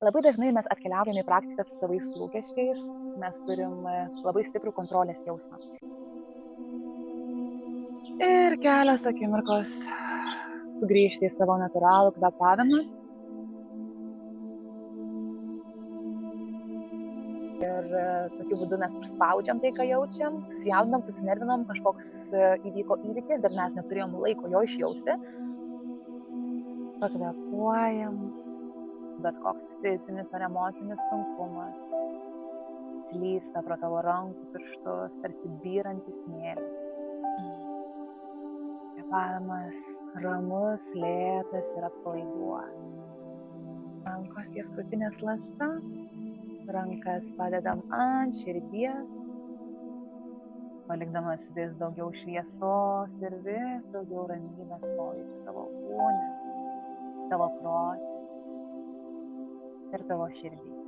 Labai dažnai mes atkeliaujame į praktiką su savais lūkesčiais, mes turim labai stiprų kontrolės jausmą. Ir kelios akimirkos sugrįžti į savo natūralų kvėpavimą. Ir tokiu būdu mes prispaudžiam tai, ką jaučiam, susijaudinam, susinervinam, kažkoks įvyko įvykis, bet mes neturėjom laiko jo išjausti. Pakvėpuojam, bet koks fizinis ar emocinis sunkumas slysta pro tavo rankų pirštus, tarsi byrantis smėlis. Kvėpavimas ramus, lėtas ir atpalaiduojantis. Rankos ties krūtinės ląsta, rankas padedam ant širdies, palikdamas vis daugiau šviesos ir vis daugiau ramybės pojūčių tavo kūne, tavo prote ir tavo širdį.